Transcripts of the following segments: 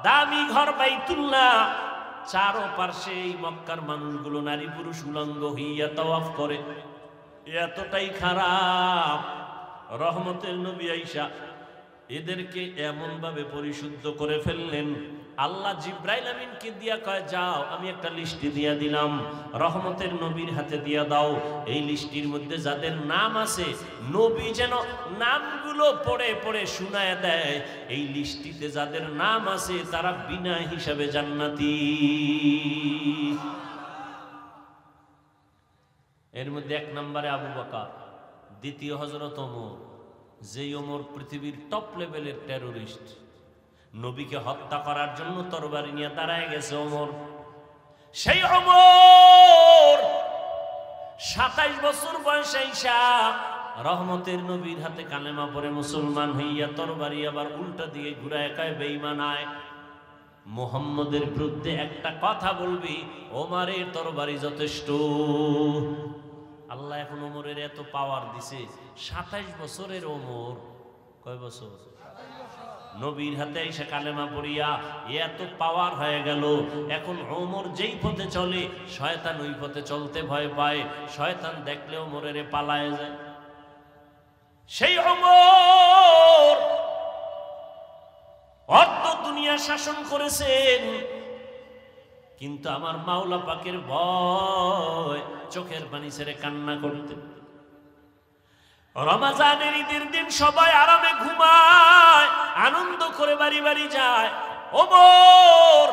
দামি ঘর বাইতুল্লাহ, চারো পার্শ্বে এই মক্কার মানুষগুলো নারী পুরুষ উলঙ্গ হইয়া তাওয়াফ করে। এতটাই খারাপ, রহমতের নবী আইসা এদেরকে এমন ভাবে পরিশুদ্ধ করে ফেললেন। আল্লাহ জিব্রাইল আমিনকে দিয়া কয়, যাও আমি একটা লিস্টি দিয়া দিলাম, রহমতের নবীর হাতে দিয়া দাও। এই লিস্টির মধ্যে যাদের নাম আছে, নবী যেন নামগুলো পড়ে পড়ে শুনায় দেয়। এই লিস্টিতে যাদের নাম আছে তারা বিনা হিসাবে জান্নাতি। এর মধ্যে এক নম্বরে আবু বকর, দ্বিতীয় হযরত ওমর, যেই ওমর পৃথিবীর টপ লেভেলের টেরোরিস্ট, নবীকে হত্যা করার জন্য তরবারি নিয়ে দাঁড়ায় গেছে ওমর। সেই ওমর 27 বছর বয়সে আইসা রহমতের নবীর হাতে কালেমা পড়ে মুসলমান হইয়া তরবারি আবার উল্টা দিয়ে ঘুরায় কয়, বেঈমান আয়, মুহাম্মদের বিরুদ্ধে একটা কথা বলবি, ওমরের তরবারি যথেষ্ট। আল্লাহ এখন ওমরের এত পাওয়ার দিছে, 27 বছরের ওমর, কয় বছর? নবীর হাতে এসে কালেমা পড়িয়া এত পাওয়ার হয়ে গেল। এখন ওমর যেই পথে চলে শয়তান ওই পথে চলতে ভয় পায়, শয়তান দেখলে ওমরের পালায় যায়। সেই ওমর অর্ধ দুনিয়া শাসন করেছেন, কিন্তু আমার মাওলা পাকের ভয় চোখের পানি ছেড়ে কান্না করতেন। রমজানের ঈদের দিন সবাই আরামে ঘুমায়, আনন্দ করে বাড়ি বাড়ি যায়। ওমর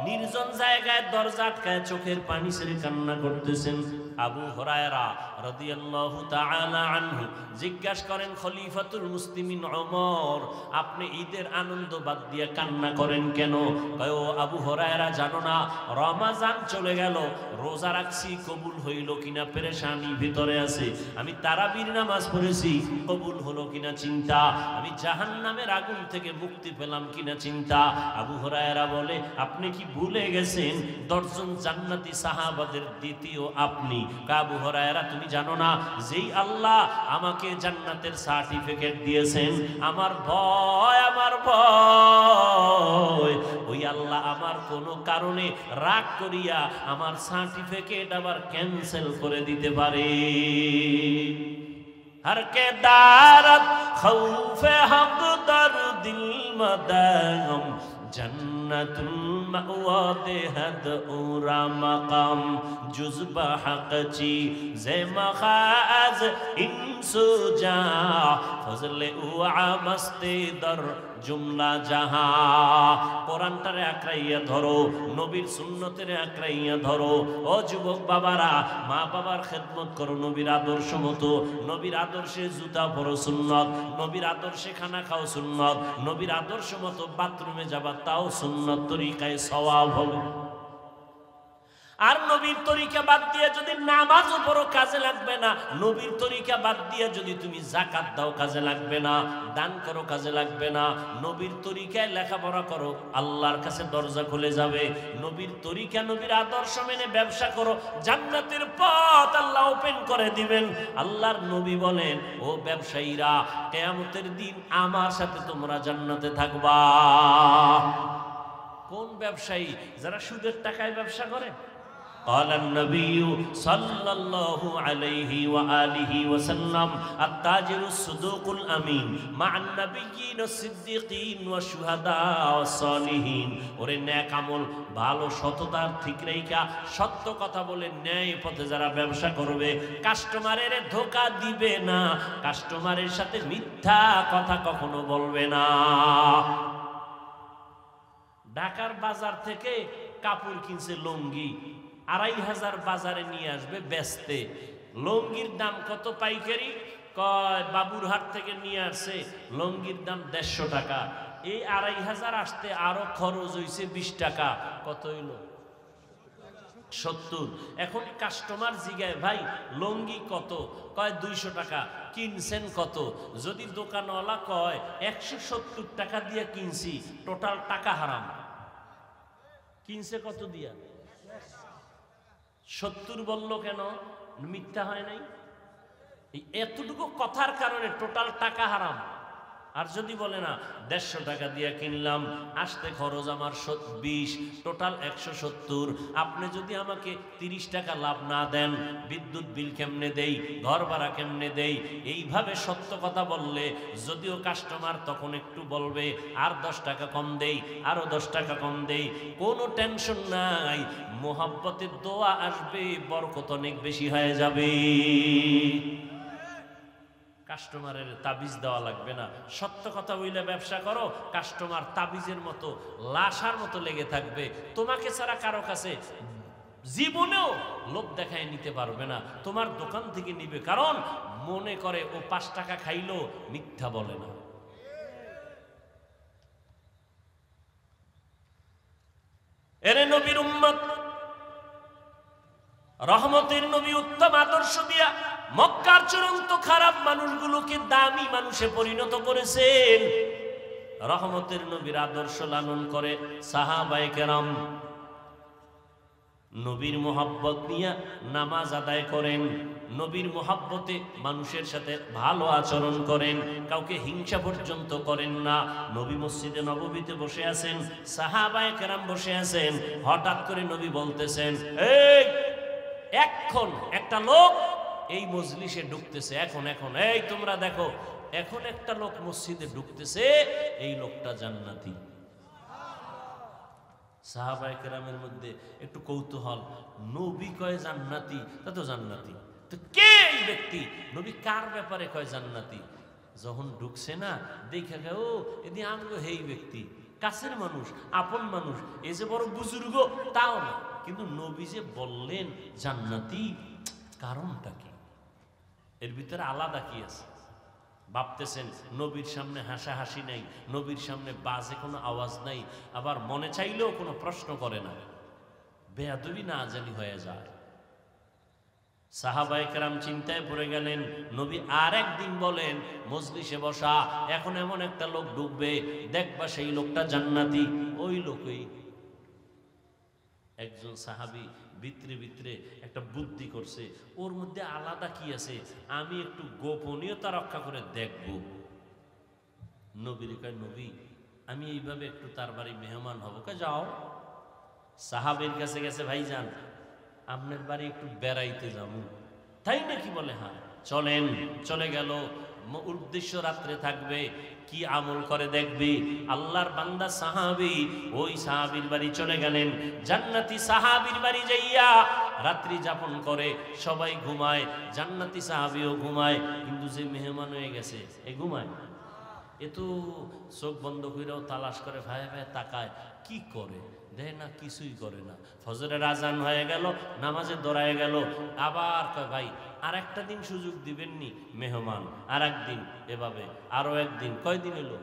নির্জন জায়গায় দরজা আটকায় চোখের পানি ছেড়ে কান্না করতেছেন। আবু হুরায়রা রাদিয়াল্লাহু তাআলা আনহু জিজ্ঞাসা করেন, খলিফাতুল মুসলিমিন ওমর, আপনি ঈদের আনন্দ বাদ দিয়ে কান্না করেন কেন? কয়, ও আবু হুরায়রা, জানো না রমজান চলে গেল, রোজা রাখছি, কবুল হইল কিনা পেরেশানি ভিতরে আছে। আমি তারাবির নামাজ পড়েছি, কবুল হলো কিনা চিন্তা। আমি জাহান্নামের আগুন থেকে মুক্তি পেলাম কিনা চিন্তা। আবু হুরায়রা বলে, আপনি কি ভুলে গেছেন 10 জন জান্নাতি সাহাবাদের দ্বিতীয় আপনি? আবু হুরায়রা, তুমি জানো না যেই আল্লাহ আমাকে জান্নাতের সার্টিফিকেট দিয়েছেন, আমার ভয় ওই আল্লাহ আমার কোনো কারণে রাগ করিয়া আমার সার্টিফিকেট আবার ক্যান্সেল করে দিতে পারে। हर के दारत खौफे हक दर दिल मदागम जन्नतुल मअवा देहद उरा मकाम जुज़बा हक़ची ज़े मखाज़ इंसुजा फज़ले उआ मस्ते दर जुमला जहां। কোরআনটারে আঁকড়াইয়া ধরো, নবীর সুন্নতের আঁকড়াইয়া ধরো। ও যুবক বাবারা, মা বাবার খেদমত করো নবীর আদর্শ মতো। নবীর আদর্শে জুতা পরো সুন্নত, নবীর আদর্শে খানা খাও সুন্নত, নবীর আদর্শ মতো বাথরুমে যাবা তাও সুন্নত তরিকায় সওয়াব হবে। আর নবীর তরিকা বাদ দিয়ে যদি নামাজ পড়ো কাজে লাগবে না, নবীর তরিকা বাদ দিয়ে যদি তুমি যাকাত দাও কাজে লাগবে না, দান করো কাজে লাগবে না। নবীর তরিকায় লেখাপড়া করো, আল্লাহর কাছে দরজা খুলে যাবে। নবীর তরিকা, নবীর আদর্শ মেনে ব্যবসা করো, জান্নাতের পথ আল্লাহ ওপেন করে দিবেন। আল্লাহর নবী বলেন, ও ব্যবসায়ীরা, কিয়ামতের দিন আমার সাথে তোমরা জান্নাতে থাকবা। কোন ব্যবসায়ী? যারা সুদের টাকায় ব্যবসা করে। قال النبي صلى الله عليه وآله وسلم التاجر الصدوق الأمين مع النبيين الصديقين والشهداء والصالحين। ওরে নেক আমল, ভালো সততার ঠিক রেখা সত্য কথা বলে ন্যায় পথে যারা ব্যবসা করবে, কাস্টমারের ধোঁকা দিবে না, কাস্টমারের সাথে মিথ্যা কথা কখনো বলবে না। ঢাকার বাজার থেকে কাপড় কিনছে লুঙ্গি, 2500 বাজারে নিয়ে আসবে বেচতে। লুঙ্গির দাম কত পাইকারি? কয় বাবুরহাট থেকে নিয়ে আসছে, লুঙ্গির দাম 150 টাকা। এই 2500 আসতে আরো খরচ হইছে 20 টাকা। কত হইল? 70। এখন কাস্টমার জিগায়, ভাই লুঙ্গি কত? কয় 200 টাকা। কিনছেন কত? যদি দোকানওয়ালা কয় 170 টাকা দিয়ে কিনছি, টোটাল টাকা হারাম। কিনছে কত দিয়া? 70 বলল কেন? মিথ্যা হয় নাই? এই এতটুকু কথার কারণে টোটাল টাকা হারাম। আর যদি বলে না 150 টাকা দিয়ে কিনলাম, আসতে খরচ আমার 20, টোটাল 170, আপনি যদি আমাকে 30 টাকা লাভ না দেন, বিদ্যুৎ বিল কেমনে দেই, ঘর ভাড়া কেমনে দেই, এইভাবে সত্য কথা বললে যদিও কাস্টমার তখন একটু বলবে আর 10 টাকা কম দেই, আরো 10 টাকা কম দেই, কোনো টেনশন নাই, মোহাব্বতের দোয়া আসবে, বরকত অনেক বেশি হয়ে যাবে। কাস্টমারের তাবিজ দেওয়া লাগবে না, সত্য কথা বইলে ব্যবসা করো, কাস্টমার তাবিজের মতো লাশার মতো লেগে থাকবে, তোমাকে ছাড়া কারো কাছে জীবনেও লোভ দেখায় নিতে পারবে না, তোমার দোকান থেকে নিবে, কারণ মনে করে ও 5 টাকা খাইলো, মিথ্যা বলে না। এরে নবীর উম্মত, রহমতের নবী উত্তম আদর্শ দিয়া মক্কার চূড়ান্ত খারাপ মানুষগুলোকে দামি মানুষে পরিণত করেছেন। রহমতের নবীর আদর্শ লালন করে সাহাবায়ে কেরাম নবীর মোহাব্বত নিয়ে নামাজ আদায় করেন, নবীর মোহাব্বতে মানুষের সাথে ভালো আচরণ করেন, কাউকে হিংসা পর্যন্ত করেন না। নবী মসজিদে নববীতে বসে আছেন, সাহাবায়ে কেরাম বসে আছেন, হঠাৎ করে নবী বলতেছেন, এই এখন একটা লোক এই মজলিসে ঢুকতেছে, এখন এই তোমরা দেখো, এখন একটা লোক মসজিদে ঢুকতেছে, এই লোকটা জান্নাতি। সাহাবায়ে কেরামের মধ্যে একটু কৌতূহল, নবী কয় জান্নাতি, তা তো জান্নাতি, তো কে এই ব্যক্তি, নবী কার ব্যাপারে কয় জান্নাতি? যখন ঢুকছে না দেখে গে, ও এদি আমগো হেই ব্যক্তি, কাছের মানুষ, আপন মানুষ, এই যে বড় বুজুর্গ তাও না, কিন্তু নবী যে বললেন জান্নাতি, কারণটা কি? এর ভিতরে আলাদা কি আছে? ভাবতেছেন নবীর সামনে হাসাহাসি নাই, নবীর সামনে বাজে কোনো আওয়াজ নাই, আবার মনে চাইলেও কোনো প্রশ্ন করে না, বেয়াদবি না জানি হয়ে যায়। সাহাবায়ে কেরাম চিন্তায় পড়ে গেলেন। নবী আর একদিন বলেন, মজলিসে বসা, এখন এমন একটা লোক ঢুকবে, দেখবা সেই লোকটা জান্নাতি। ওই লোকই একজন সাহাবী ভিতরে ভিতরে একটা বুদ্ধি করছে, ওর মধ্যে আলাদা কি আছে, আমি একটু গোপনীয়তা রক্ষা করে দেখব। নবীর কয়, নবী আমি এইভাবে একটু তার বাড়ি মেহমান হব। কয় যাও। সাহাবীর কাছে গেছে, ভাইজান আপনার বাড়ি একটু বেড়াইতে যাবো। তাই নাকি? বলে হ্যাঁ চলেন। চলে গেল, উদ্দেশ্য রাত্রে থাকবে, কি আমল করে দেখবি। আল্লাহর বান্দা সাহাবী ওই সাহাবীর বাড়ি চলে গেলেন, জান্নাতি সাহাবীর বাড়ি যাইয়া রাত্রি যাপন করে, সবাই ঘুমায়, জান্নাতি সাহাবীও ঘুমায়, কিন্তু যে মেহমান হয়ে গেছে এ ঘুমায়, এ তো চোখ বন্ধ করেও তালাশ করে, ভাইয়া ভাইয়া তাকায়, কি করে দেয় না, কিছুই করে না। ফজরের আজান হয়ে গেল, নামাজে দৌড়ায় গেল, আবার কয় ভাই আর একটা দিন সুযোগ দিবেননি, মেহমান আর একদিন, এভাবে আরো একদিন, কয়দিন এলো?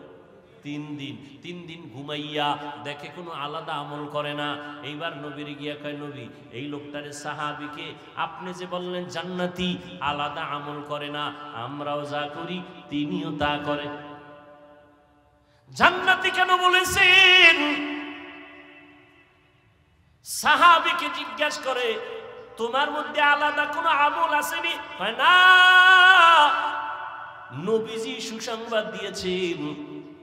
3 দিন। 3 দিন ঘুমাইয়া দেখে কোনো আলাদা আমল করে না। এইবার নবীর গিয়া কয়, নবী এই লোকটারে সাহাবীকে আপনি যে বললেন জান্নাতি, আলাদা আমল করে না, আমরাও যা করি তিনিও তা করে, জান্নাতি কেন বলেছেন? সাহাবীকে জিজ্ঞাসা করে, তোমার মধ্যে আলাদা কোনো আমল আসেনি? হয় না, নবীজি সুসংবাদ দিয়েছেন।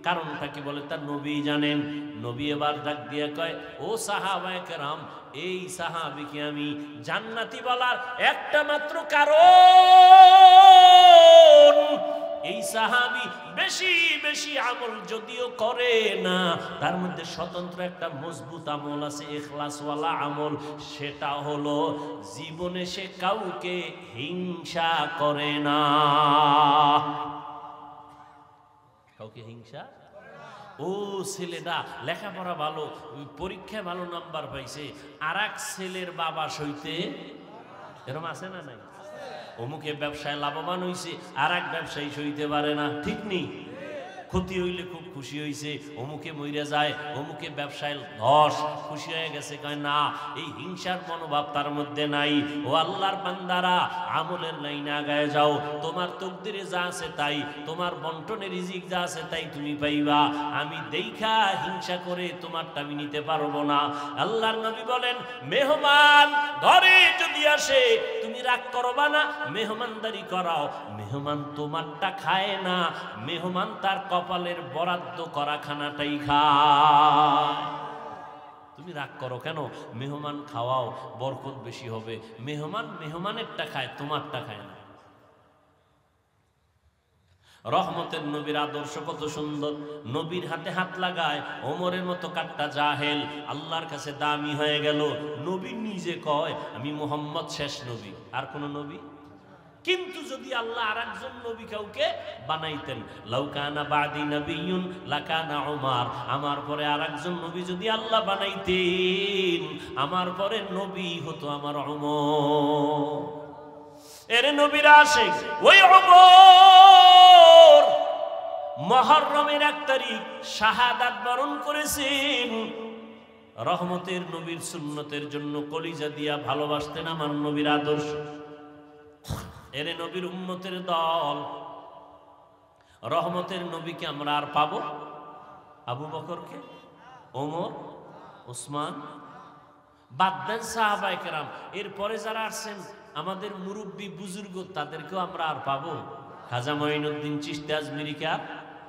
কারণটা কি বলে তার নবী জানেন। নবী এবার ডাক দিয়ে কয়, ও সাহাবায়ে কেরাম, এই সাহাবীকে আমি জান্নাতি বলার একটা মাত্র কারণ, এই সাহাবী বেশি বেশি আমল যদিও করে না, তার মধ্যে স্বতন্ত্র একটা মজবুত আমল আছে, ইখলাসওয়ালা আমল, সেটা হলো জীবনে সে কাউকে হিংসা করে না। কাউকে হিংসা, ও ছেলেটা লেখাপড়া ভালো, পরীক্ষায় ভালো নাম্বার পাইছে, আর এক ছেলের বাবা সইতে, এরকম আছে না নাই? অমুকে ব্যবসায় লাভবান হইছে, আর এক ব্যবসায়ী সইতে পারে না, ঠিক নেই? ক্ষতি হইলে খুব খুশি হইছে, অমুকে মইরা যায়, অমুকে ব্যবসায় ধস, খুশি হয়ে গেছে। কয় না, এই হিংসার মনোভাব তার মধ্যে নাই। ও আল্লাহর বান্দারা, আমলের লাইনে আগায় যাও, তোমার তকদিরে যা আছে তাই, তোমার বন্টনে রিজিক যা আছে তাই তুমি পাইবা। আমি দেইখা হিংসা করে তোমারটা আমি নিতে পারবো না। আল্লাহর নবী বলেন, মেহমান ঘরে যদি আসে তুমি রাগ করবা না, মেহমানদারি করাও। মেহমান তোমারটা খায় না, মেহমান তার কপালের বরাদ্দ করা খানাটাই খায়। তুমি রাগ করো কেন? মেহমান খাওয়াও, বরকত বেশি হবে। মেহমান মেহমানেরটা খায়, তোমারটা খায় না। রহমতের নবীর আদর্শ কত সুন্দর। নবীর হাতে হাত লাগায় ওমরের মতো কাট্টা জাহেল আল্লাহর কাছে দামি হয়ে গেল। নবী নিজে কয় আমি মুহাম্মদ শেষ নবী, আর কোন নবী। কিন্তু যদি আল্লাহ আরেকজন নবী কাউকে বানাইতেন, লাউকানা বাদি নবিয়্যুন লাকানা উমার, আমার পরে আরেকজন নবী যদি আল্লাহ বানাইতেন, আমার পরে নবী হতো আমার উমর। এর নবীর আশিক ওই উমর মুহররমের 1 তারিখ শাহাদাত বরণ করেছেন। রহমতের নবীর সুন্নতের জন্য কলিজা দিয়া ভালোবাসতেন আমার নবীর আদর্শ। এর নবীর উম্মতের দল। রহমতের নবীকে আমরা আর পাবো? আবু বকরকে, ওমর, ওসমান, বাদ দেন সাহাবায়ে কেরাম। এরপরে যারা আসছেন আমাদের মুরব্বী বুজুর্গ, তাদেরকেও আমরা আর পাবো? খাজা মঈনুদ্দিন চিশতি আজমিরিকে আর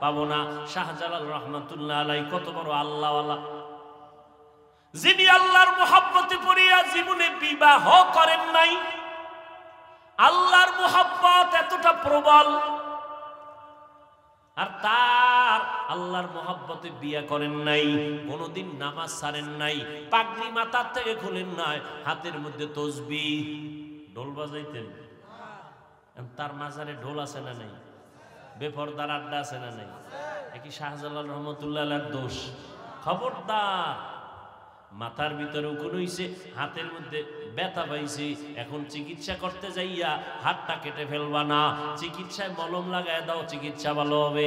পাবো না। শাহজালাল রহমাতুল্লাহ আলাইহি কত বড় আল্লাহওয়ালা, যিনি আল্লাহর মুহাব্বতে পড়িয়া জীবনে বিবাহ করেন নাই। আল্লাহর মুহাব্বত এতটা প্রবল, আর তার আল্লাহর মুহাব্বতে বিয়ে করেন নাই, কোনদিন নামাজ ছাড়েন নাই, পাগড়ি মাথার থেকে খুলেন নাই, হাতের মধ্যে তসবিহ, ঢোল বাজাইতেন। তার মাজারে ঢোল আছে না নাই? বেপরদার আড্ডা আছে না নাই? একই শাহজালাল রহমতুল্লাহ আলাইহির দোষ? খবরদার। মাথার ভিতরে উকুন হইছে, হাতের মধ্যে ব্যথা পাইছে, এখন চিকিৎসা করতে যাইয়া হাতটা কেটে ফেলবা না, চিকিৎসায় মলম লাগায় দাও, চিকিৎসা ভালো হবে।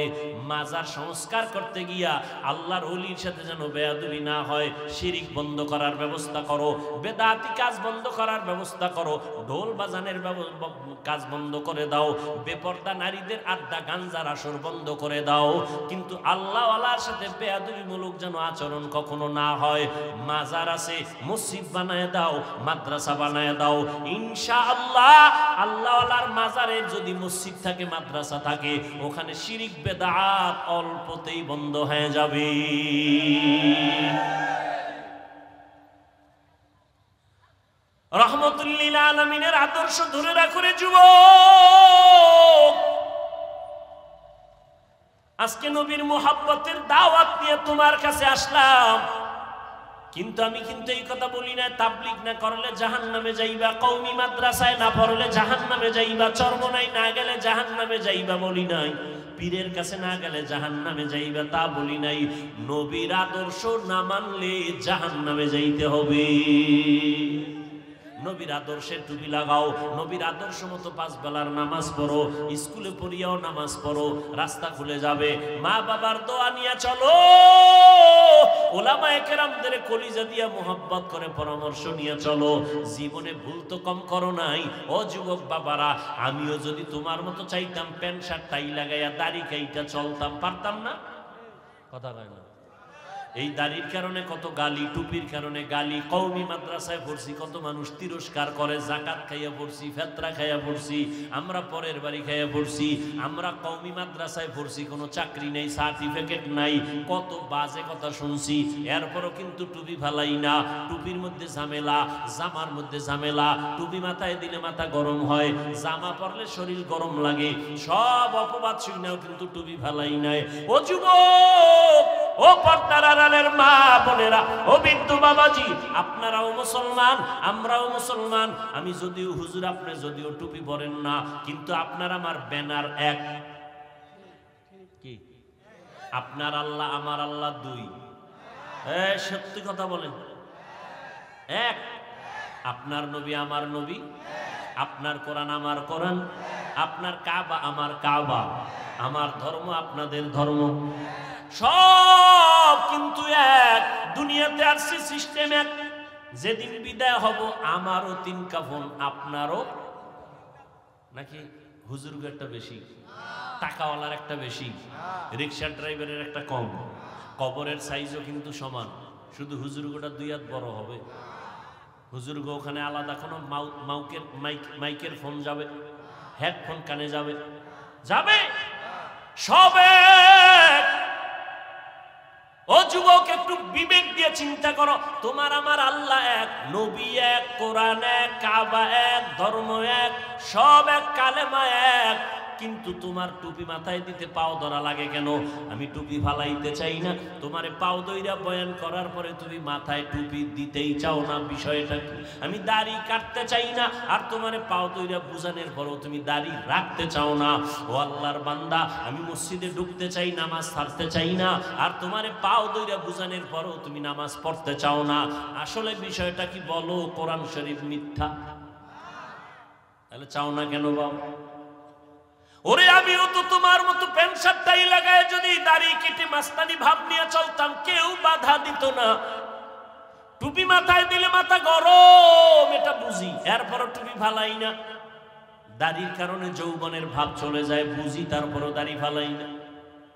মাজার সংস্কার করতে গিয়া আল্লাহর ওলির সাথে যেন বেয়াদবি না হয়, শিরিক বন্ধ করার ব্যবস্থা করো, বেদাতি কাজ বন্ধ করার ব্যবস্থা করো, ঢোল বাজানের কাজ বন্ধ করে দাও, বেপর্দা নারীদের আড্ডা গাঞ্জার আসর বন্ধ করে দাও। কিন্তু আল্লাহওয়ালার সাথে বেয়াদবিমূলক যেন আচরণ কখনো না হয়। মাজার আছে, মসজিদ বানায় দাও, মাদ্রাসা বানায় দাও। ইনশাআল্লাহ আল্লাহওয়ালার মাজারে যদি মসজিদ থাকে, মাদ্রাসা থাকে, ওখানে শিরিক বেদাত অল্পতেই বন্ধ হয়ে যাবে। রহমতুল লিল আলামিনের আদর্শ ধরে রাখো রে যুবক। আজকে নবীর মুহাব্বতের দাওয়াত নিয়ে তোমার কাছে আসলাম, কিন্তু আমি কিন্তু এই কথা বলি না তাবলীগ না করলে জাহান্নামে যাইবা, কওমি মাদ্রাসায় না পড়লে জাহান্নামে যাইবা, চরমনাই না গেলে জাহান্নামে যাইবা বলি নাই, পীরের কাছে না গেলে জাহান্নামে যাইবা তা বলি নাই। নবীর আদর্শ না মানলে জাহান্নামে যাইতে হবে। নবীর আদর্শের টুপি লাগাও, নবীর আদর্শ মতো 5 বেলার নামাজ পড়ো, স্কুলে পড়িয়াও নামাজ পড়ো, রাস্তা খুলে যাবে। মা বাবার দোয়া নিয়ে চলো, ওলামায়ে কেরামদের কলিজা দিয়া মোহাব্বত করে পরামর্শ নিয়ে চলো। জীবনে ভুল তো কম করো নাই। ও যুবক বাবারা, আমিও যদি তোমার মতো চাইতাম প্যান্ট শার্ট টাই লাগাইয়া দাড়ি কাইটা চলতাম, পারতাম না? কথা কয় না? এই দাড়ির কারণে কত গালি, টুপির কারণে গালি। কওমি মাদ্রাসায় পড়ছি, কত মানুষ তিরস্কার করে, জাকাত খাইয়া পড়ছি, ফেতরা খাইয়া পড়ছি, আমরা পরের বাড়ি খাইয়া পড়ছি, আমরা কওমি মাদ্রাসায় পড়ছি, কোনো চাকরি নেই, সার্টিফিকেট নাই, কত বাজে কথা শুনছি। এরপরও কিন্তু টুপি ফালাই না। টুপির মধ্যে ঝামেলা, জামার মধ্যে ঝামেলা। টুপি মাথায় দিলে মাথা গরম হয়, জামা পরলে শরীর গরম লাগে। সব অপবাদ শুনেও কিন্তু টুপি ফালাই নাই। ও যুবক, ও পর্দার আড়ালের মা বোনেরা, ও বৃদ্ধ বাবাজি, আপনারাও মুসলমান, আমরাও মুসলমান। আমি যদিও হুজুর, আপনি যদিও টুপি পরেন না, কিন্তু আপনার আমার ব্যানার এক। কি? আপনার আল্লাহ আমার আল্লাহ 2? সত্যি কথা বলেন, এক। আপনার নবী আমার নবী, আপনার কোরআন আমার কোরআন, আপনার কাবা আমার কাবা, আমার ধর্ম আপনাদের ধর্ম, সব কিন্তু এক। দুনিয়াতে আসছে সিস্টেম এক। যেদিন বিদায় হব আমারও 3 কাফন, আপনারও নাকি? হুজুর একটা বেশি, টাকাওয়ালার একটা বেশি, রিক্সা ড্রাইভারের একটা কম। কবরের সাইজও কিন্তু সমান, শুধু হুজুরগোটা 2 হাত বড় হবে। হুজুরগো ওখানে আলাদা কোনো মাইকের ফোন যাবে, হেডফোন কানে যাবে, যাবে। সবে ও যুবক, একটু বিবেক দিয়ে চিন্তা করো। তোমার আমার আল্লাহ এক, নবী এক, কোরআন এক, কাবা এক, ধর্ম এক, সব এক, কালেমা এক, কিন্তু তোমার টুপি মাথায় দিতে পাও ধরা লাগে কেন? আমি টুপি ফালাইতে চাই না, তোমারে পাও দইরা বয়ান করার পরে তুমি মাথায় টুপি দিতেই চাও না, বিষয়টা কি? আমি দাড়ি কাটতে চাই না, আর তোমারে পাও দইরা বুঝানোর পরেও তুমি দাড়ি রাখতে চাও না। ও আল্লাহর বান্দা, আমি মসজিদে ঢুকতে চাই, নামাজ ছাড়তে চাই না, আর তোমারে পাও দইরা বুঝানোর পরেও তুমি নামাজ পড়তে চাও না। আসলে বিষয়টা কি বলো? কোরআন শরীফ মিথ্যা? তাহলে চাও না কেন বাবা? ওরে আমিও তো তোমার মতো প্যান্ট শার্টটাই লাগায় যদি দাড়ি কেটে মাস্তানি ভাব নিয়ে চলতাম, কেউ বাধা দিত না। টুপি মাথায় দিলে মাথা গরম, এটা বুঝি, এরপরও টুপি ফালাই না। দাড়ির কারণে যৌবনের ভাব চলে যায়, বুঝি, তারপরও দাড়ি ফালাই না।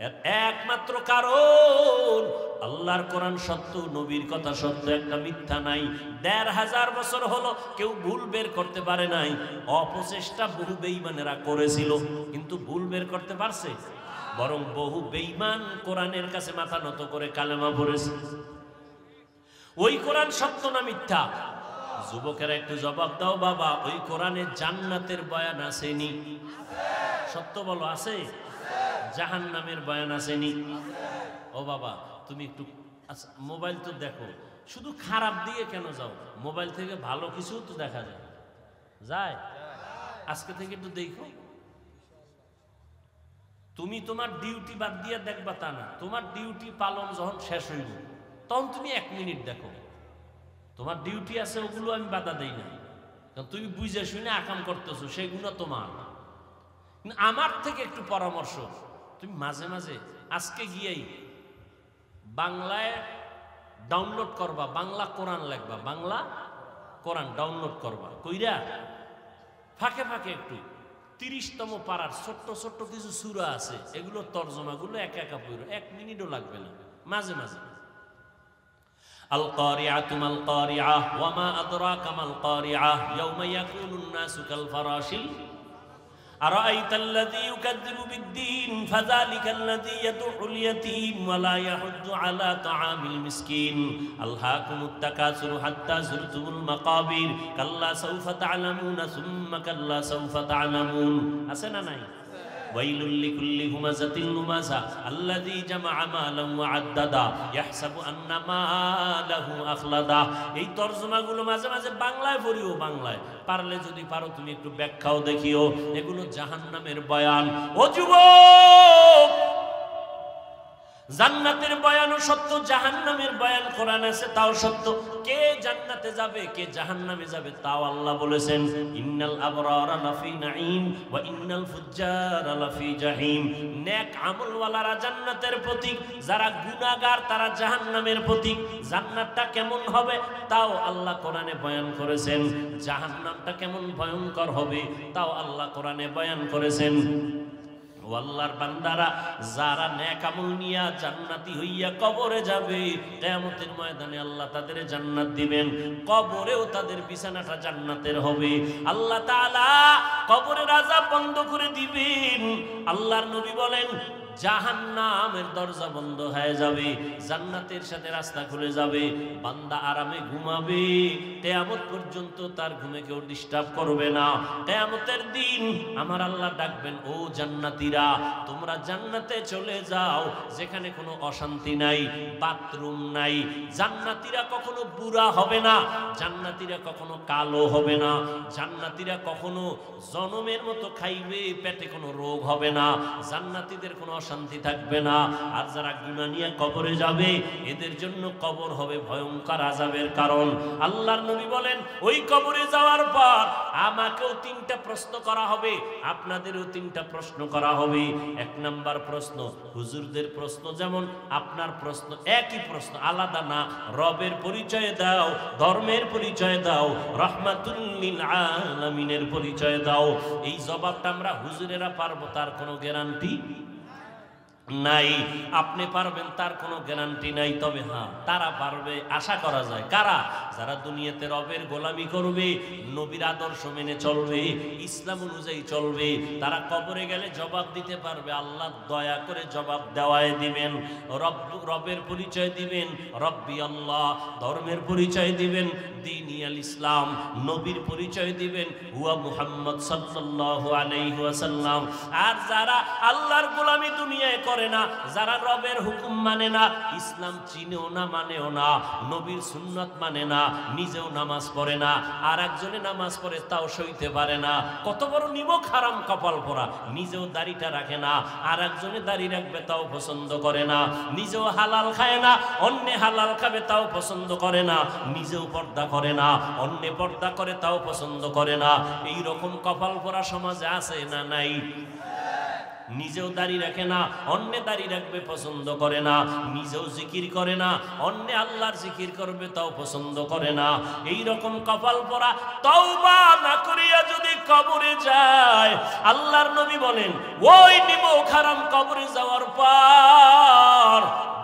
এর একমাত্র কারণ আল্লাহর কোরআন সত্য, নবীর কথা সত্য, একটা মিথ্যা নাই। ১৫০০ বছর হলো কেউ ভুল বের করতে পারে নাই। অপচেষ্টা বহু বেঈমানেরা করেছিল, কিন্তু ভুল বের করতে পারছে? বরং বহু বেঈমান কোরআনের কাছে মাথা নত করে কালেমা পড়েছে। ওই কোরআন সত্য না মিথ্যা? যুবকেরা একটু জবাব দাও বাবা, ওই কোরআনে জান্নাতের বয়ান আসেনি? সত্য বলো, আছে? জাহান্নামের বয়ান আসেনি? ও বাবা, তুমি একটু মোবাইল তো দেখো, শুধু খারাপ দিয়ে কেন যাও? মোবাইল থেকে ভালো কিছু তো দেখা যায়, যায়? আজকে থেকে একটু দেখো। তুমি তোমার ডিউটি বাদ দিয়ে দেখবা তা না, তোমার ডিউটি পালন যখন শেষ হইব তখন তুমি 1 মিনিট দেখো। তোমার ডিউটি আছে, ওগুলো আমি বাধা দেই না, কারণ তুমি বুঝে শুনে আকাম করতেছো, সেগুলো তোমার। আমার থেকে একটু পরামর্শ, তুমি মাঝে মাঝে আজকে গিয়েই বাংলায় ডাউনলোড করবা, বাংলা কোরআন লিখবা, বাংলা কোরআন ডাউনলোড করবা, কইরা ফাঁকে ফাঁকে একটু 30তম পারার ছোট্ট ছোট্ট কিছু সূরা আছে, এগুলো তরজমাগুলো একা একা পড়ো, 1 মিনিটও লাগবে না। মাঝে মাঝে আল কারিআতু মাল কারিআহ ওয়া মা আদরাকা মাল কারিআহ ইয়াউমা ইয়াকুনুন নাসু কাল ফারাশিল أرأيت الذي يكذب بالدين فذلك الذي يدعو اليتيم ولا يحض على طعام المسكين ألهاكم التكاثر حتى زرتم المقابر كلا سوف تعلمون ثم كلا سوف تعلمون أسنا ناي ويل لكل همزة لمزة الذي جمع مالا وعددا يحسب أن ماله أخلدا। এই তরজমাগুলো মাঝে মাঝে বাংলায় পড়িও, বাংলায় পারলে যদি পারো তুমি একটু ব্যাখ্যাও দেখিও, এগুলো জাহান্নামের বয়ান। ও যুবক, জান্নাতের বয়ানও সত্য, জাহান্নামের বয়ান কোরআন আছে তাও সত্য। কে জান্নাতে যাবে, কে জাহান্নামে যাবে তাও আল্লাহ বলেছেন, ইন্নাল আবরারা লাফি নাঈম ওয়া ইন্নাল ফুজ্জারা লাফি জাহিম। নেক আমলওয়ালারা জান্নাতের প্রতীক, যারা গুনাহগার তারা জাহান্নামের প্রতীক। জান্নাতটা কেমন হবে তাও আল্লাহ কোরআনে বয়ান করেছেন, জাহান্নামটা কেমন ভয়ঙ্কর হবে তাও আল্লাহ কোরআনে বয়ান করেছেন। আল্লাহর বান্দারা যারা নেক আমল নিয়া জান্নাতি হইয়া কবরে যাবে, কিয়ামতের ময়দানে আল্লাহ তাদের জান্নাত দিবেন, কবরেও তাদের বিছানাটা জান্নাতের হবে। আল্লাহ তাআলা কবরের আযাব বন্ধ করে দিবেন। আল্লাহর নবী বলেন, জাহান্নামের দরজা বন্ধ হয়ে যাবে, জান্নাতের সাথে রাস্তা খুলে যাবে, বান্দা আরামে ঘুমাবে, কিয়ামত পর্যন্ত তার ঘুমে কেউ ডিস্টার্ব করবে না। কিয়ামতের দিন আমার আল্লাহ ডাকবেন, ও জান্নাতীরা তোমরা জান্নাতে চলে যাও, যেখানে কোনো অশান্তি নাই, বাথরুম নাই। জান্নাতীরা কখনো বুড়া হবে না, জান্নাতীরা কখনো কালো হবে না, জান্নাতীরা কখনো জনমের মতো খাইবে, পেটে কোনো রোগ হবে না, জান্নাতীদের কোনো শান্তি থাকবে না। আর যারা গুনাহ নিয়ে কবরে যাবে, এদের জন্য কবর হবে ভয়ঙ্কর আযাবের কারণ। আল্লাহর নবী বলেন, ওই কবরে যাওয়ার পর আমাকেও 3টা প্রশ্ন করা হবে, আপনাদেরও 3টা প্রশ্ন করা হবে। 1 নাম্বার প্রশ্ন হুজুরদের প্রশ্ন, যেমন আপনার প্রশ্ন একই প্রশ্ন, আলাদা না। রবের পরিচয় দাও, ধর্মের পরিচয় দাও, রাহমাতুল লিল আলামিনের পরিচয় দাও। এই জবাবটা আমরা হুজুরেরা পারবো তার কোনো গ্যারান্টি নাই। আপনি পারবেন তার কোনো গ্যারান্টি নাই, তবে হ্যাঁ তারা পারবে, আশা করা যায়। কারা? যারা দুনিয়াতে রবের গোলামি করবে, নবীর আদর্শ মেনে চলবে, ইসলাম অনুযায়ী চলবে, তারা কবরে গেলে জবাব দিতে পারবে। আল্লাহ দয়া করে জবাব দেওয়ায় দিবেন। রবের পরিচয় দিবেন রব্বি আল্লাহ, ধর্মের পরিচয় দিবেন দীনিয়াল ইসলাম, নবীর পরিচয় দিবেন হুয়া মুহাম্মদ সাল্লাল্লাহু আলাইহি ওয়াসাল্লাম। আর যারা আল্লাহর গোলামি দুনিয়ায় করে না, যারা রবের হুকুম মানে না, ইসলাম চিনেও না মানেও না, নবীর সুন্নাত মানে না, নিজেও নামাজ পড়ে না, আর একজনে নামাজ পড়ে তাও সইতে পারে না, কত বড় নিমক হারাম কপাল পরা, নিজেও দাড়িটা রাখে না, আর একজনে দাড়ি রাখবে তাও পছন্দ করে না, নিজেও হালাল খায় না, অন্যে হালাল খাবে তাও পছন্দ করে না, নিজেও পর্দা করে না, অন্যে পর্দা করে তাও পছন্দ করে না। এই রকম কপাল পরা সমাজে আছে না নাই? নিজেও দাড়ি রাখে না, অন্য দাড়ি রাখবে পছন্দ করে না, নিজেও জিকির করে না, অন্য আল্লাহর জিকির করবে তাও পছন্দ করে না। এই রকম কপাল পরা তওবা না করিয়া যদি কবরে যায়, আল্লাহর নবী বলেন ওই নিমক হারাম কবরে যাওয়ার পর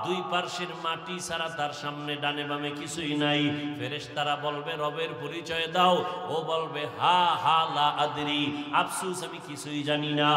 দুই পার্শ্বের মাটি ছাড়া তার সামনে ডানে বামে কিছুই নাই। ফেরেশতারা বলবে রবের পরিচয় দাও, ও বলবে হা হা লা আদরি, আফসোস আমি কিছুই জানি না।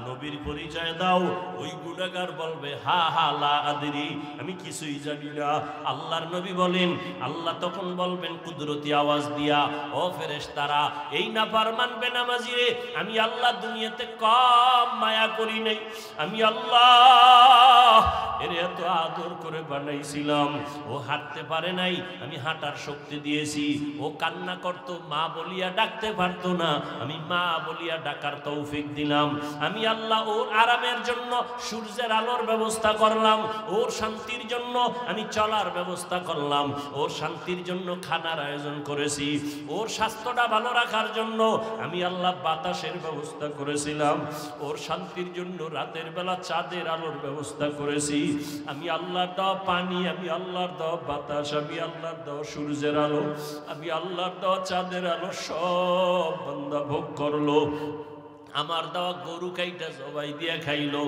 নবীর পরিচয় দাও, ওই গুনাহগার বলবে হা হা লা আদরি, আমি কিছুই জানি না। আল্লাহর নবী বলেন, আল্লাহ তখন বলবেন কুদরতি আওয়াজ দিয়া, ও ফেরেশতারা এই নাফরমান বেনামাজি রে আমি আল্লাহ দুনিয়াতে কম মায়া করি নাই, আমি আল্লাহ এর এত আদর করে বানাইছিলাম, ও হাঁটতে পারে নাই, আমি হাঁটার শক্তি দিয়েছি, ও কান্না করত মা বলিয়া ডাকতে পারতো না, আমি মা বলিয়া ডাকার তৌফিক দিলাম, আমি আল্লাহ ওর আরামের জন্য সূর্যের আলোর ব্যবস্থা করলাম, ওর শান্তির জন্য আমি চলার ব্যবস্থা করলাম, ওর শান্তির জন্য খানার আয়োজন করেছি, ওর স্বাস্থ্যটা ভালো রাখার জন্য আমি আল্লাহ বাতাসের ব্যবস্থা করেছিলাম, ওর শান্তির জন্য রাতের বেলা চাঁদের আলোর ব্যবস্থা করেছি, আমি আল্লাহর দেওয়া পানি, আমি আল্লাহর দেওয়া বাতাস, আমি আল্লাহর দেওয়া সূর্যের আলো, আমি আল্লাহর দেওয়া চাঁদের আলো সব বান্দা ভোগ করলো। আমার দেওয়া গরু কাইটা জবাই দিয়া খাইলো,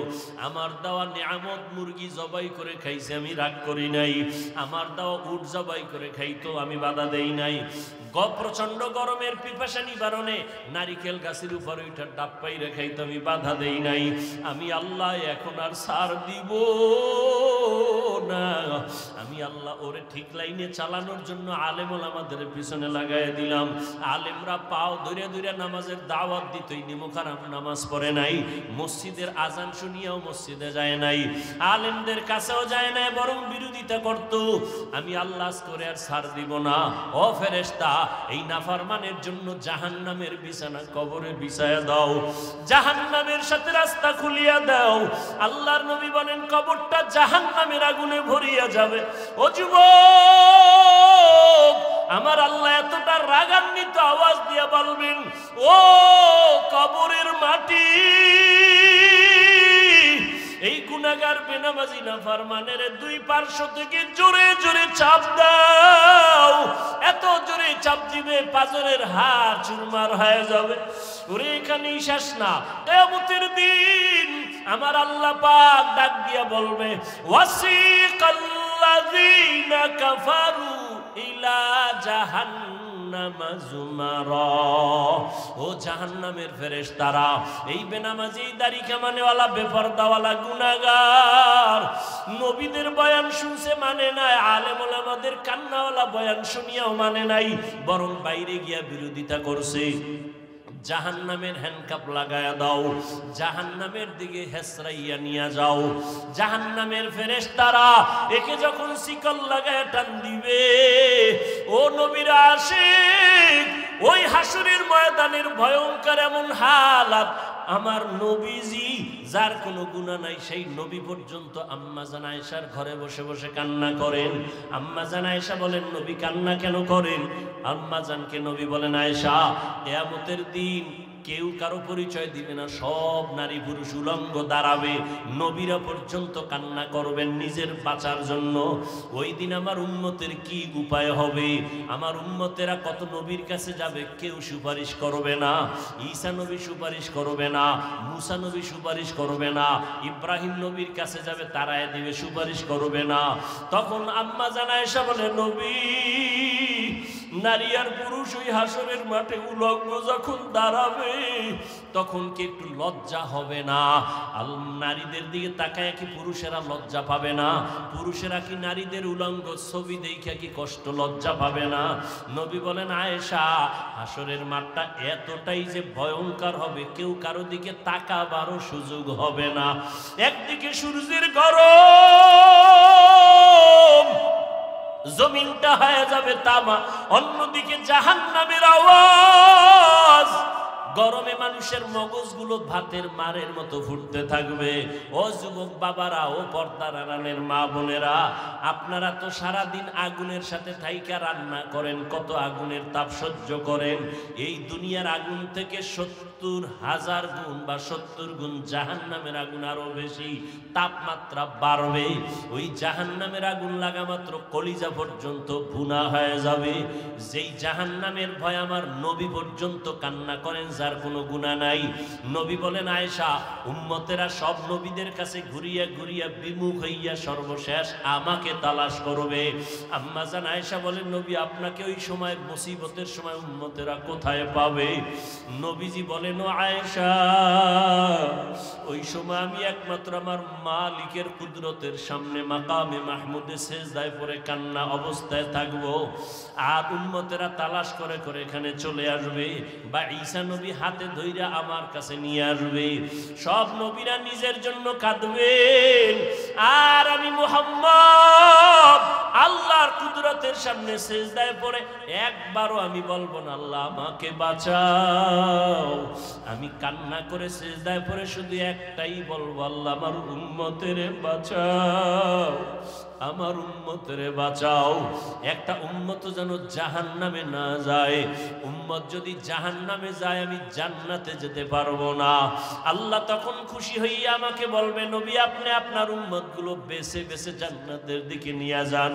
আমার দেওয়া নিয়ামত মুরগি জবাই করে খাইছে, আমি রাগ করি নাই, আমার দেওয়া উট জবাই করে খাইতো, আমি বাধা দেই নাই। প্রচন্ড গরমের পিপাসা নিবারণে নারিকেল গাছের উপর ওইটা ডাব পাইরে খাইতো, আমি বাধা দেই নাই। আমি আল্লাহ এখন আর ছাড় দিব না, আমি আল্লাহ ওরে ঠিক লাইনে চালানোর জন্য আলেম ওলামাদের পিছনে লাগাই দিলাম। আলেমরা পাও ধরে ধরে নামাজের দাওয়াত দিত, নিমখারাম নামাজ পড়ে নাই, মসজিদের আজান শুনিয়াও মসজিদে যায় নাই, আলেমদের কাছেও যায় নাই, বরং বিরোধিতা করত। আমি আল্লাহ করে আর ছাড় দিব না। ও ফেরেশতা এই নাফরমানের জন্য জাহান্নামের বিছানা কবরে বিছায়া দাও, জাহান্নামের সাথে রাস্তা খুলিয়া দাও। আল্লাহর নবী বলেন কবরটা জাহান্নামের আগুনে ভরিয়া যাবে। ও যুবক, আমার আল্লাহ এতটা রাগান্বিত আওয়াজ দিয়া বলবেন, ও কবরের মাটি, এই গুনাহগার বেনামাজি নাফরমানের দুই পার্শ্ব থেকে জোরে জোরে চাপ দাও। এত জোরে চাপ দিবে পাজরের হাড় চুরমার হয়ে যাবে। ওরে এখানেই শেষ না, কিয়ামতের দিন আমার আল্লাহ পাক ডাক দিয়া বলবে ওয়াসিকাল্লাযীনা কাফারু ইলা জাহান্নামা যুমারা, ও জাহান্নামের ফেরেশতারা এই বেনামাজি দাড়ি কামানেওয়ালা বেপরদাওয়ালা গুনাহগার নবীদের বয়ান শুনছে মানে নাই, আলেম ওলামাদের কান্নাওয়ালা বয়ান শুনিয়াও মানে নাই, বরং বাইরে গিয়া বিরোধিতা করছে। জাহান্নামের হ্যান্ডকাপ লাগায়া দাও, জাহান্নামের দিকে হেসরাইয়া নিয়ে যাও। জাহান্নামের ফেরেশতারা একে যখন শিকল লাগায়া টান দিবে, ও নবীর আশিক, ওই হাসরের ময়দানের ভয়ঙ্কর এমন হালাত, আমার নবীজি যার কোনো গুনাহ নাই সেই নবী পর্যন্ত আম্মা জান আয়েশার ঘরে বসে বসে কান্না করেন। আম্মা জান আয়েশা বলেন নবী কান্না কেন করেন? আম্মা জানকে নবী বলেন আয়েশা, কিয়ামতের দিন কেউ কারো পরিচয় দিবে না, সব নারী পুরুষ উলঙ্গ দাঁড়াবে, নবীরা পর্যন্ত কান্না করবেন নিজের বাঁচার জন্য। ওই দিন আমার উম্মতের কি উপায় হবে? আমার উম্মতেরা কত নবীর কাছে যাবে, কেউ সুপারিশ করবে না। ঈসা নবী সুপারিশ করবে না, মুসা নবী সুপারিশ করবে না, ইব্রাহিম নবীর কাছে যাবে তারায় দিবে, সুপারিশ করবে না। তখন আম্মা জান আয়েশা বলে, নবী নারী আর পুরুষ ওই হাসরের মাঠে উলঙ্গ যখন দাঁড়াবে তখন কি একটু লজ্জা হবে না? নারীদের দিকে তাকায় কি পুরুষেরা লজ্জা পাবে না? পুরুষেরা কি নারীদের উলঙ্গ ছবি দেখে কি কষ্ট লজ্জা পাবে না? নবী বলেন, আয়েশা হাসরের মাঠটা এতটাই যে ভয়ঙ্কর হবে, কেউ কারো দিকে তাকাবারও সুযোগ হবে না। একদিকে সূর্যের গরম, জমিনটা হয়ে যাবে তামা, অন্যদিকে জাহান্নামের আওয়াজ, গরমে মানুষের মগজগুলো ভাতের মারের মতো ফুটতে থাকবে। ও যুবক বাবারা, ও পর্দার আড়ালের মা বোনেরা, আপনারা তো সারাদিন আগুনের সাথে থাইকা রান্না করেন, কত আগুনের তাপ সহ্য করেন। এই দুনিয়ার আগুন থেকে 70,000 গুণ বা 70 গুণ জাহান্নামের আগুন আরো বেশি তাপমাত্রা বাড়বে। ওই জাহান্নামের আগুন লাগা মাত্র কলিজা পর্যন্ত ভুনা হয়ে যাবে। যেই জাহান্নামের ভয় আমার নবী পর্যন্ত কান্না করেন, যার কোনো গুনাহ নাই। নবী বলেন, আয়েশা উম্মতেরা সব নবীদের কাছে ঘুরিয়া ঘুরিয়া বিমুখ হইয়া সর্বশেষ আমাকে তালাশ করবে। আম্মা জান আয়েশা বলেন, নবী আপনাকে ওই সময় মুসিবতের সময় উম্মতেরা কোথায় পাবে? নবীজি বলেন, ও আয়েশা ওই সময় আমি একমাত্র আমার মালিকের কুদরতের সামনে মাকামে মাহমুদে সেজদায় পড়ে কান্না অবস্থায় থাকবো, আর উম্মতেরা তালাশ করে করে এখানে চলে আসবে, বা ঈসা নবী হাতে ধইরা আমার কাছে নিয়ে আসবে। সব নবীরা নিজের জন্য কাঁদবেন, আর আমি মুহাম্মদ আল্লাহর কুদরতের সামনে সেজদায় পড়ে একবারও আমি বলবো না আল্লাহ আমাকে বাঁচাও। আমি কান্না করে সেজদায় পড়ে শুধু একটাই বলবো, আল্লাহ আমার উম্মতেরে বাঁচাও, আমার উম্মতেরে বাঁচাও। একটা উম্মত যেন জাহান্নামে না যায়। উম্মত যদি জাহান্নামে যায় আমি জান্নাতে যেতে পারবো না। আল্লাহ তখন খুশি হইয়া আমাকে বলবে, নবী আপনি আপনার উম্মতগুলো বেছে বেছে জান্নাতের দিকে নিয়ে যান।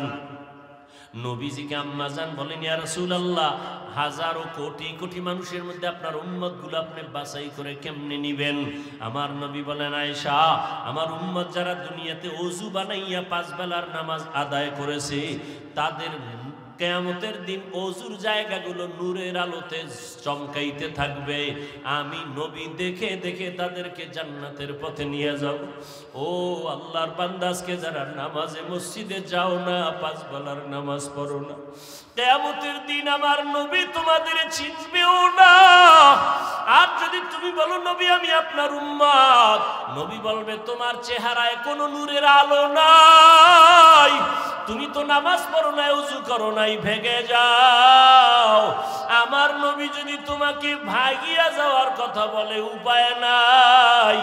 নবীজিকে আম্মা জান বলেন, ইয়া রাসূলুল্লাহ হাজারো কোটি কোটি মানুষের মধ্যে আপনার উম্মতগুলো আপনি বাছাই করে কেমনে নিবেন? আমার নবী বলেন, আয়েশা আমার উম্মত যারা দুনিয়াতে ওযু বানাইয়া 5 বেলার নামাজ আদায় করেছে, তাদের কিয়ামতের দিন ওযুর জায়গাগুলো নূরের আলোতে চমকাইতে থাকবে। আমি নবী দেখে দেখে তাদেরকে জান্নাতের পথে নিয়ে যাব। ও আল্লাহর বান্দা, আজকে যারা নামাজে মসজিদে যাও না, 5 বেলার নামাজ পড়ো না, কিয়ামতের দিন আমার নবী তোমাদের চিনবেও না। আর যদি তুমি বলো নবী আমি আপনার উম্মত, নবী বলবে তোমার চেহারায় কোনো নূরের আলো নাই, তুমি তো নামাজ পড়ো নাই, ওযু করো নাই, ভেগে যাও। আমার নবী যদি তোমাকে ভাগিয়া যাওয়ার কথা বলে, উপায় নাই,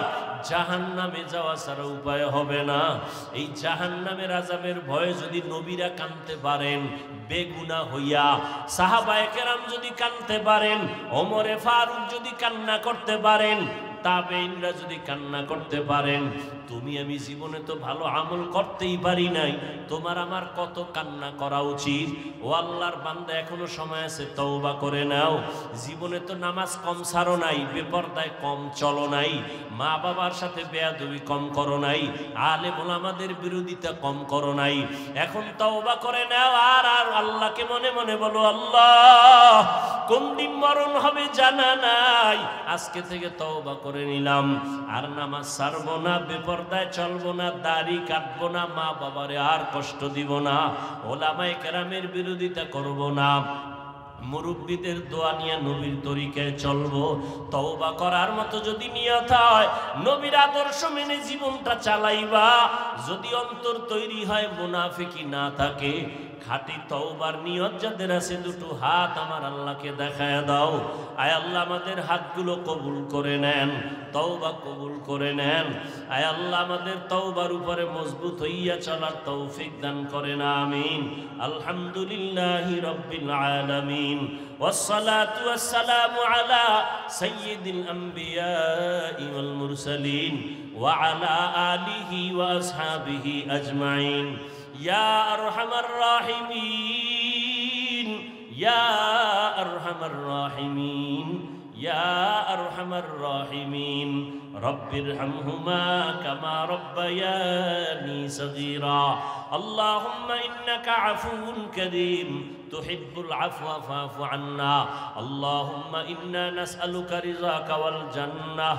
জাহান্নামে যাওয়া ছাড়া উপায় হবে না। এই জাহান্নামের আযাবের ভয়ে যদি নবীরা কাঁদতে পারেন বেগুনাহ হইয়া, সাহাবায়ে কেরাম যদি কাঁদতে পারেন, ওমরে ফারুক যদি কান্না করতে পারেন, তাবেঈনরা যদি কান্না করতে পারেন, তুমি আমি জীবনে তো ভালো আমল করতেই পারি নাই, তোমার আমার কত কান্না করা উচিত। ও আল্লাহর বান্দা, এখনো সময় আছে, তওবা করে নাও। জীবনে তো নামাজ কম ছাড়ো নাই, বেপরদায় কম চলো নাই, মা বাবার সাথে বেয়াদবি কম করো নাই, আলেম ওলামাদের বিরোধিতা কম করো নাই। এখন তওবা করে নাও, আর আর আল্লাহকে মনে মনে বলো, আল্লাহ কোন দিন মরণ হবে জানা নাই, আজকে থেকে তওবা করে নিলাম, আর নামাজ ছাড়বো না, বেপরদায় চলবো না, দাড়ি কাটবো না, মা বাবারে আর কষ্ট দিব না, ওলামায়ে কেরামের বিরোধিতা করব না, মুরব্বীদের দোয়া নিয়ে নবীর তরিকায় চলবো। তওবা করার মতো যদি নিয়ত হয়, নবীর আদর্শ মেনে জীবনটা চালাইবা। যদি অন্তর তৈরি হয়, মুনাফিকি না থাকে, খাঁটি তওবার নিয়ত যাদের আছে দুটো হাত আমার আল্লাহকে দেখায় দাও। আয় আল্লাহ আমাদের হাতগুলো কবুল করে নেন, তওবা কবুল করে নেন। আয় আল্লাহ আমাদের তওবার উপরে মজবুত হইয়া চলার তৌফিক দান করেন, আমিন। আলহামদুলিল্লাহি রাব্বিল আলামিন, ওয়াসসালাতু ওয়াসসালামু আলা সাইয়্যিদিল আমবিয়াই ওয়াল মুরসালিন ওয়া আলা আলিহি ওয়া আসহাবিহি আজমাইন। ইয়া আরহামার রাহিমিন, ইয়া আরহামার রাহিমিন, ইয়া আরহামার রাহিমিন। রব্বিরহামহুমা কামা রব্বায়ানি সগীরা। আল্লাহুম্মা ইন্নাকা আফুউন কারীম তুহিব্বুল আফওয়া ফা'ফু আন্না। আল্লাহুম্মা ইন্না নাসআলুকা রিযাকা ওয়াল জান্নাহ।